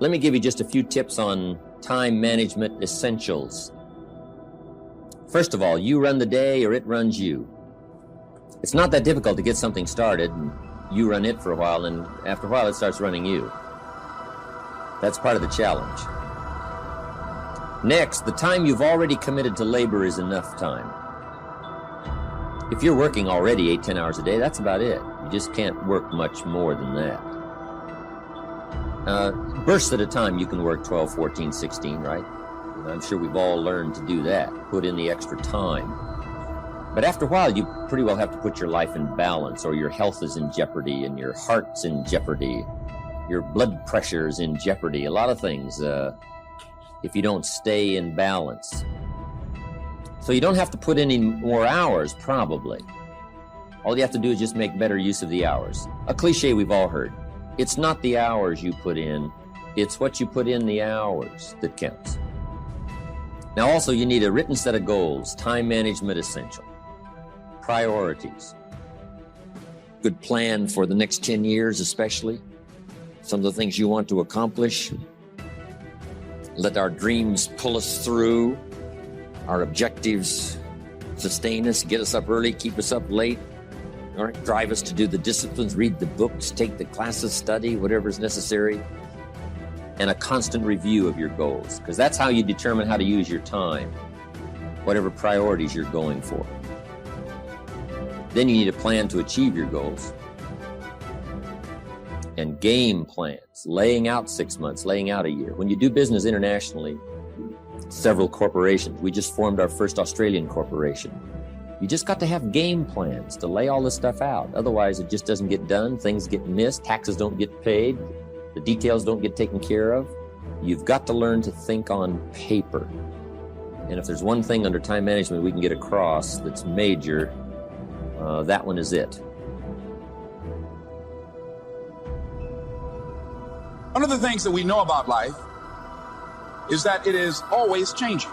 Let me give you just a few tips on time management essentials. First of all, you run the day or it runs you. It's not that difficult to get something started. You run it for a while, and after a while it starts running you. That's part of the challenge. Next, the time you've already committed to labor is enough time. If you're working already 8-10 hours a day, that's about it. You just can't work much more than that. Bursts at a time, you can work 12, 14, 16, right? And I'm sure we've all learned to do that, put in the extra time. But after a while, you pretty well have to put your life in balance, or your health is in jeopardy, and your heart's in jeopardy, your blood pressure is in jeopardy, a lot of things, if you don't stay in balance. So you don't have to put in any more hours, probably. All you have to do is just make better use of the hours. A cliche we've all heard. It's not the hours you put in, it's what you put in the hours that counts. Now also, you need a written set of goals, time management essential, priorities, good plan for the next 10 years especially, some of the things you want to accomplish. Let our dreams pull us through, our objectives sustain us, get us up early, keep us up late, all right, drive us to do the disciplines, read the books, take the classes, study, whatever is necessary, and a constant review of your goals, because that's how you determine how to use your time, whatever priorities you're going for. Then you need a plan to achieve your goals, and game plans, laying out 6 months, laying out a year. When you do business internationally, several corporations, we just formed our first Australian corporation. You just got to have game plans to lay all this stuff out. Otherwise, it just doesn't get done. Things get missed. Taxes don't get paid. The details don't get taken care of. You've got to learn to think on paper. And if there's one thing under time management we can get across that's major, that one is it. One of the things that we know about life is that it is always changing.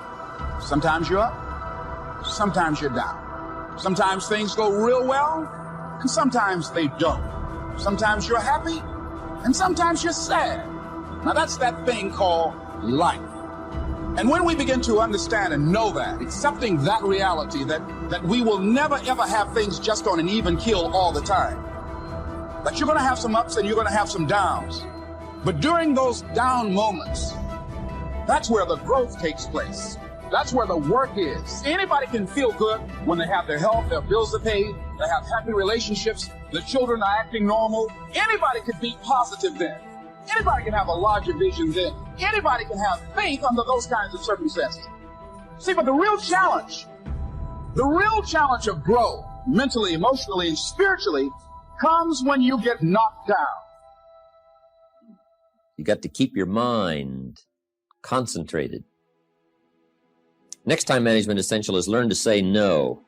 Sometimes you're up, sometimes you're down. Sometimes things go real well, and sometimes they don't. Sometimes you're happy, and sometimes you're sad. Now that's that thing called life. And when we begin to understand and know that, accepting that reality that we will never ever have things just on an even keel all the time, that you're going to have some ups and you're going to have some downs. But during those down moments, that's where the growth takes place. That's where the work is. Anybody can feel good when they have their health, their bills are paid, they have happy relationships, the children are acting normal. Anybody can be positive then. Anybody can have a larger vision then. Anybody can have faith under those kinds of circumstances. See, but the real challenge of growth, mentally, emotionally, and spiritually, comes when you get knocked down. You got to keep your mind concentrated. Next time management essential is learn to say no.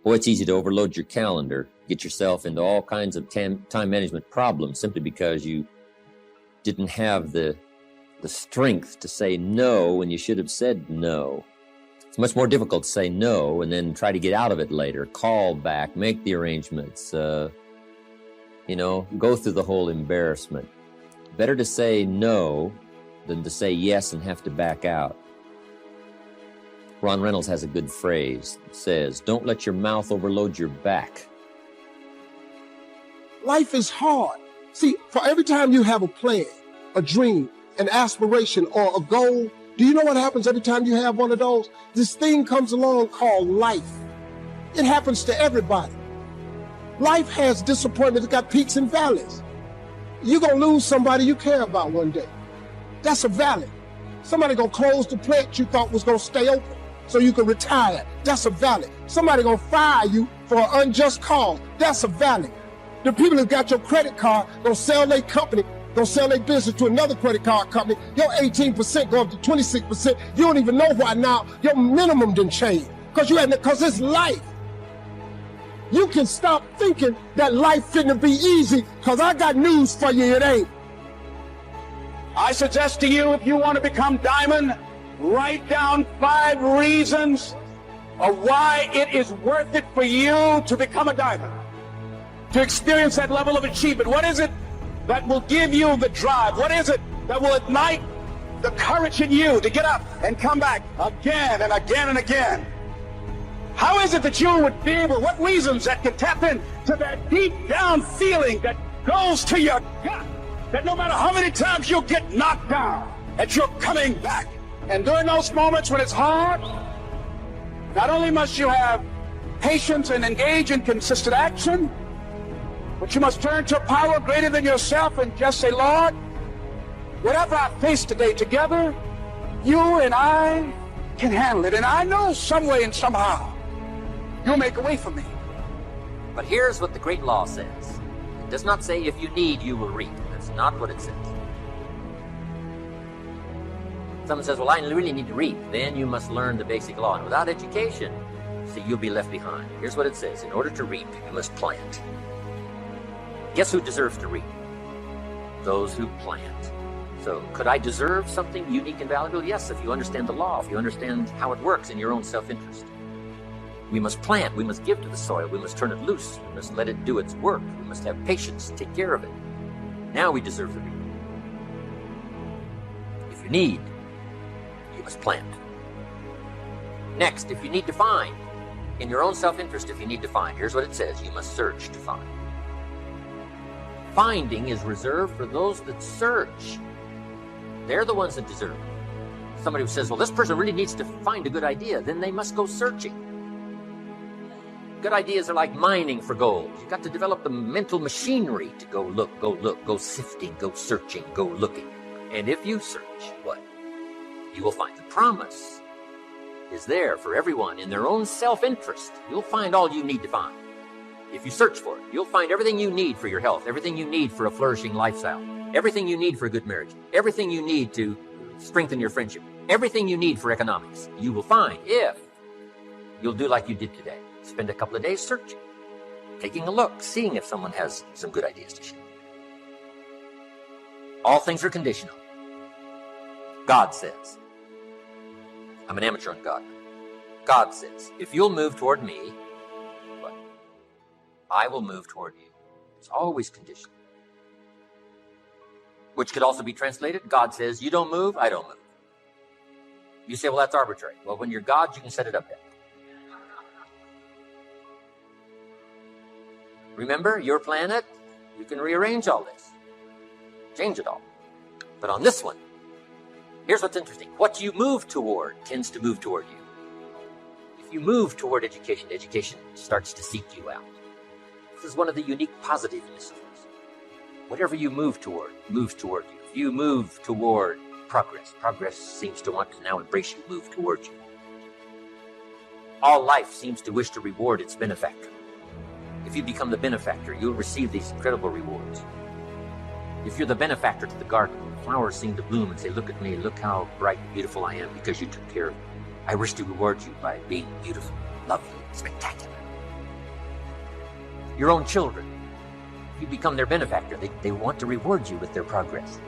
Boy, it's easy to overload your calendar, get yourself into all kinds of time management problems simply because you didn't have the strength to say no when you should have said no. It's much more difficult to say no and then try to get out of it later, call back, make the arrangements, go through the whole embarrassment. Better to say no than to say yes and have to back out. Ron Reynolds has a good phrase that says, don't let your mouth overload your back. Life is hard. See, for every time you have a plan, a dream, an aspiration, or a goal, do you know what happens every time you have one of those? This thing comes along called life. It happens to everybody. Life has disappointments. It's got peaks and valleys. You're going to lose somebody you care about one day. That's a valley. Somebody going to close the plant you thought was going to stay open so you can retire. That's a valley. Somebody going to fire you for an unjust cause. That's a valley. The people that got your credit card going to sell their company, going to sell their business to another credit card company. Your 18% go up to 26%. You don't even know why now. Your minimum didn't change because it's life. You can stop thinking that life finna be easy, because I got news for you, it ain't. I suggest to you, if you want to become diamond, write down 5 reasons of why it is worth it for you to become a diamond, to experience that level of achievement. What is it that will give you the drive? What is it that will ignite the courage in you to get up and come back again and again and again. How is it that you would be able, what reasons that can tap into that deep down feeling that goes to your gut, that no matter how many times you'll get knocked down, that you're coming back? And during those moments when it's hard, not only must you have patience and engage in consistent action, but you must turn to a power greater than yourself and just say, Lord, whatever I face today together, you and I can handle it. And I know some way and somehow you'll make a way for me. But here's what the great law says. It does not say if you need, you will reap. That's not what it says. Someone says, well, I really need to reap. Then you must learn the basic law. And without education, see, you'll be left behind. Here's what it says. In order to reap, you must plant. Guess who deserves to reap? Those who plant. So could I deserve something unique and valuable? Yes, if you understand the law, if you understand how it works in your own self-interest. We must plant. We must give to the soil. We must turn it loose. We must let it do its work. We must have patience, take care of it. Now we deserve the reap. If you need, you must plant. Next, if you need to find, in your own self-interest, if you need to find, here's what it says. You must search to find. Finding is reserved for those that search. They're the ones that deserve it. Somebody who says, well, this person really needs to find a good idea, then they must go searching. Good ideas are like mining for gold. You've got to develop the mental machinery to go look, go sifting, go searching, go looking. And if you search, what? You will find the promise is there for everyone in their own self-interest. You'll find all you need to find. If you search for it, you'll find everything you need for your health, everything you need for a flourishing lifestyle, everything you need for a good marriage, everything you need to strengthen your friendship, everything you need for economics. You will find if you'll do like you did today. Spend a couple of days searching, taking a look, seeing if someone has some good ideas to share. All things are conditional. God says, I'm an amateur on God. God says, if you'll move toward me, what? I will move toward you. It's always conditional. Which could also be translated, God says, you don't move, I don't move. You say, well, that's arbitrary. Well, when you're God, you can set it up there. Remember, your planet, you can rearrange all this. Change it all. But on this one, here's what's interesting. What you move toward tends to move toward you. If you move toward education, education starts to seek you out. This is one of the unique positiveness of this. Whatever you move toward moves toward you. If you move toward progress, progress seems to want to now embrace you, move toward you. All life seems to wish to reward its benefactor. If you become the benefactor, you'll receive these incredible rewards. If you're the benefactor to the garden, flowers seem to bloom and say, look at me, look how bright and beautiful I am because you took care of me. I wish to reward you by being beautiful, lovely, spectacular. Your own children, if you become their benefactor, they want to reward you with their progress.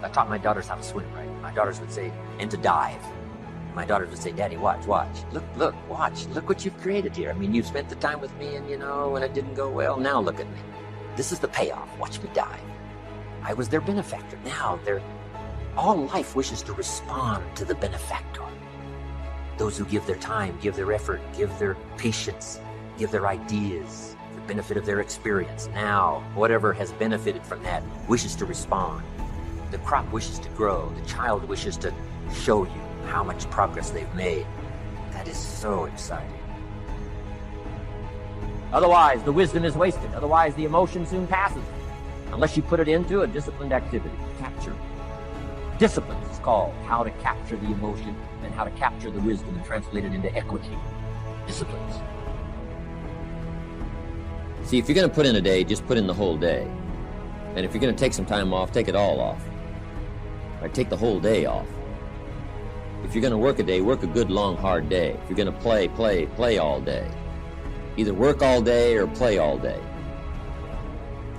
I taught my daughters how to swim, right? My daughters would say, and to dive. My daughters would say, Daddy, watch, look, watch, look what you've created here. I mean, you've spent the time with me and, when it didn't go well, now look at me. This is the payoff. Watch me dive. I was their benefactor. Now all life wishes to respond to the benefactor. Those who give their time, give their effort, give their patience, give their ideas, the benefit of their experience. Now, whatever has benefited from that wishes to respond. The crop wishes to grow. The child wishes to show you how much progress they've made. That is so exciting. Otherwise, the wisdom is wasted. Otherwise, the emotion soon passes. Unless you put it into a disciplined activity. Capture. Discipline is called how to capture the emotion and how to capture the wisdom and translate it into equity. Disciplines. See, if you're going to put in a day, just put in the whole day. And if you're going to take some time off, take it all off. Right? Take the whole day off. If you're going to work a day, work a good, long, hard day. If you're going to play all day. Either work all day or play all day.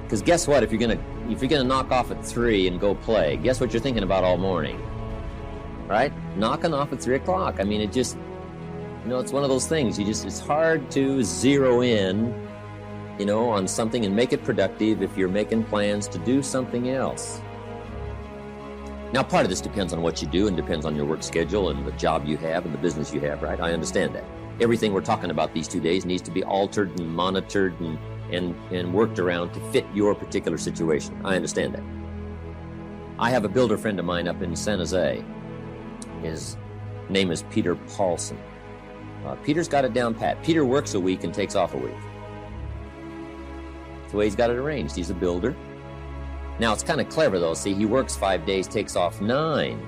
Because guess what? If you're gonna knock off at 3 and go play, guess what you're thinking about all morning? Right? Knocking off at 3 o'clock. I mean, it just, it's one of those things. It's hard to zero in, on something and make it productive if you're making plans to do something else. Now, part of this depends on what you do and depends on your work schedule and the job you have and the business you have, right? I understand that. Everything we're talking about these 2 days needs to be altered and monitored and worked around to fit your particular situation. I understand that. I have a builder friend of mine up in San Jose. His name is Peter Paulson. Peter's got it down pat. Peter works a week and takes off a week. That's the way he's got it arranged. He's a builder. Now, it's kind of clever, though. See, he works 5 days, takes off 9.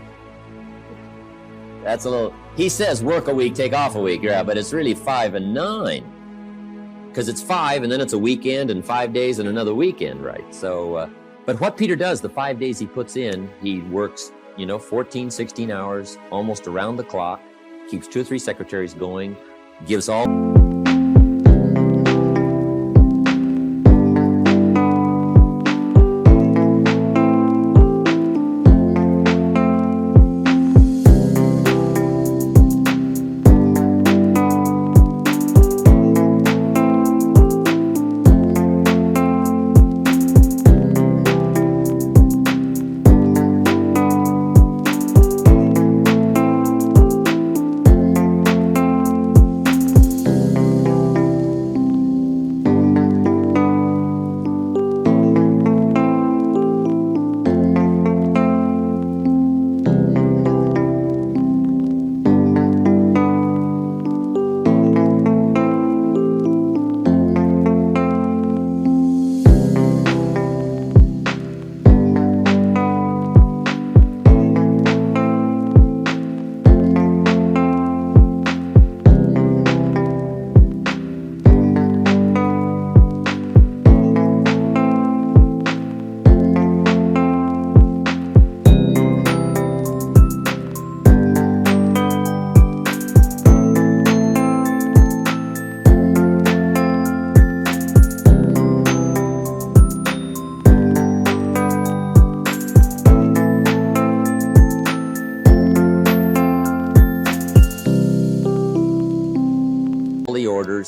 That's a little... He says work a week, take off a week, yeah, but it's really 5 and 9. Because it's 5, and then it's a weekend, and 5 days, and another weekend, right? So, but what Peter does, the 5 days he puts in, he works, 14, 16 hours, almost around the clock, keeps 2 or 3 secretaries going, gives all...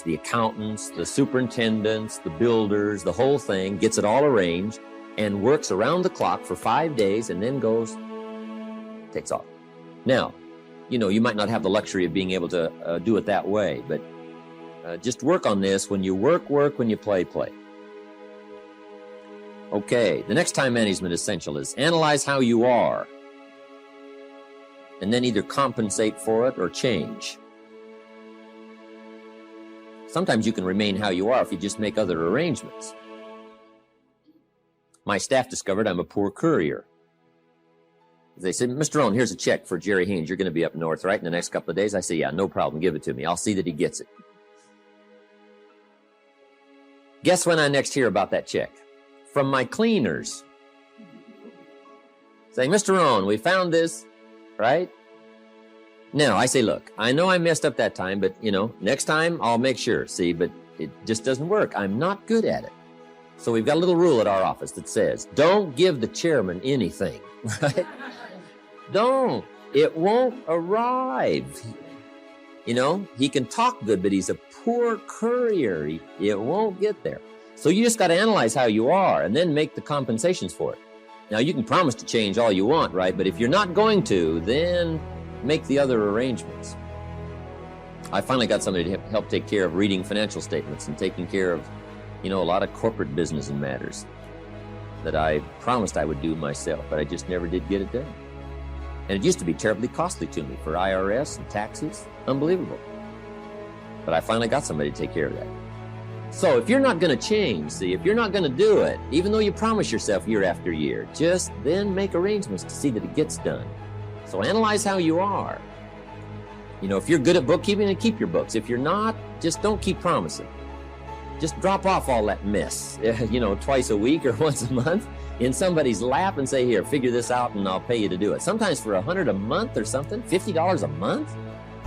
The accountants, the superintendents, the builders, the whole thing, gets it all arranged and works around the clock for 5 days and then takes off. Now, you might not have the luxury of being able to do it that way, but just work on this. When you work, when you play. Okay, the next time management essential is analyze how you are and then either compensate for it or change. Sometimes you can remain how you are if you just make other arrangements. My staff discovered I'm a poor courier. They said, Mr. Rohn, here's a check for Jerry Haynes. You're going to be up north, right, in the next couple of days? I say, yeah, no problem. Give it to me. I'll see that he gets it. Guess when I next hear about that check? From my cleaners. Saying, Mr. Rohn, we found this, right? Now, I say, look, I know I messed up that time, but, next time I'll make sure. See, but it just doesn't work. I'm not good at it. So we've got a little rule at our office that says, don't give the chairman anything, right? Don't. It won't arrive. He can talk good, but he's a poor courier. It won't get there. So you just got to analyze how you are and then make the compensations for it. Now, you can promise to change all you want, right? But if you're not going to, then make the other arrangements. I finally got somebody to help take care of reading financial statements and taking care of, a lot of corporate business and matters that I promised I would do myself, but I just never did get it done. And it used to be terribly costly to me for IRS and taxes. Unbelievable. But I finally got somebody to take care of that. So if you're not going to change, if you're not going to do it, even though you promise yourself year after year, just then make arrangements to see that it gets done. So analyze how you are. If you're good at bookkeeping, then keep your books. If you're not, just don't keep promising. Just drop off all that mess, twice a week or once a month in somebody's lap and say, here, figure this out and I'll pay you to do it. Sometimes for $100 a month or something, $50 a month,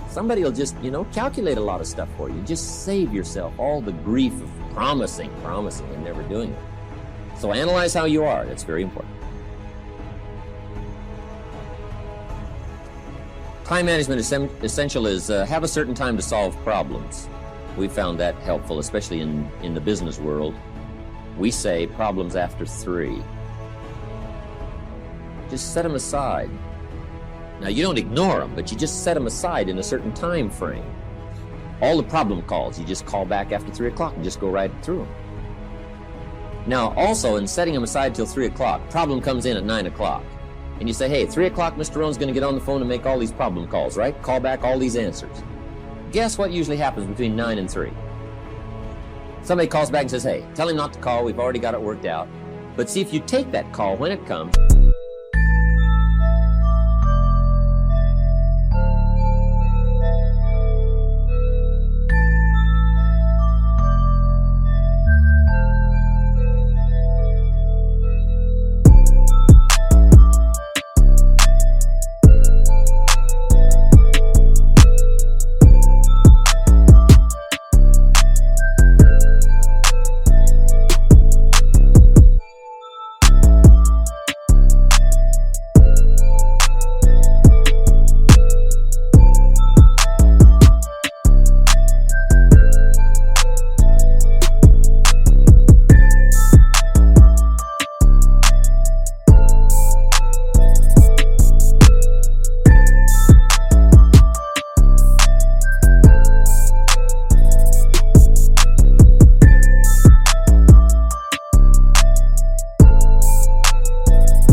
somebody will just, calculate a lot of stuff for you. Just save yourself all the grief of promising and never doing it. So analyze how you are. That's very important. Time management essential is have a certain time to solve problems. We found that helpful, especially in the business world. We say problems after 3. Just set them aside. Now, you don't ignore them, but you just set them aside in a certain time frame. All the problem calls, you just call back after 3 o'clock and just go right through them. Now, also, in setting them aside till 3 o'clock, problem comes in at 9 o'clock. And you say, hey, 3 o'clock, Mr. Rohn's going to get on the phone and make all these problem calls, right? Call back all these answers. Guess what usually happens between 9 and 3? Somebody calls back and says, hey, tell him not to call. We've already got it worked out. But see, if you take that call when it comes,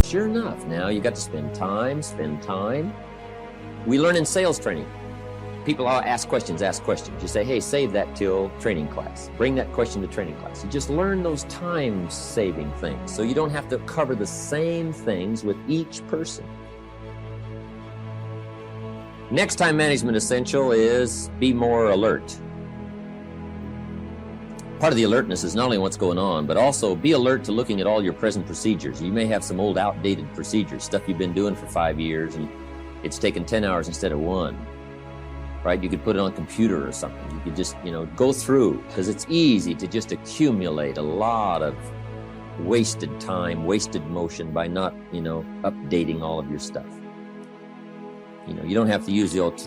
sure enough, now you got to spend time. We learn in sales training. People ask questions. You say, hey, save that till training class. Bring that question to training class. You just learn those time-saving things so you don't have to cover the same things with each person. Next time management essential is be more alert. Part of the alertness is not only what's going on, but also be alert to looking at all your present procedures. You may have some old outdated procedures, stuff you've been doing for 5 years, and it's taken 10 hours instead of 1, right? You could put it on a computer or something. You could just, go through, because it's easy to just accumulate a lot of wasted time, wasted motion by not, updating all of your stuff. You don't have to use the old,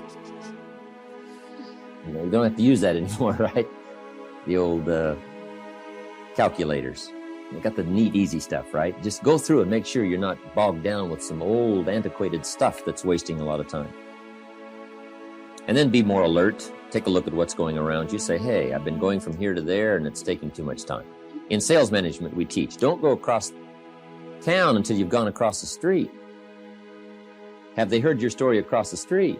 you don't have to use that anymore, right? The old calculators. They got the neat, easy stuff, right? Just go through and make sure you're not bogged down with some old, antiquated stuff that's wasting a lot of time. And then be more alert. Take a look at what's going around you. Say, hey, I've been going from here to there and it's taking too much time. In sales management, we teach, don't go across town until you've gone across the street. Have they heard your story across the street?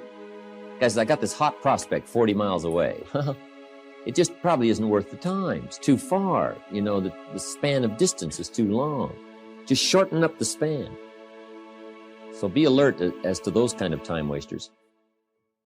Guys, I got this hot prospect 40 miles away. It just probably isn't worth the time. It's too far. The span of distance is too long. Just shorten up the span. So be alert as to those kind of time wasters.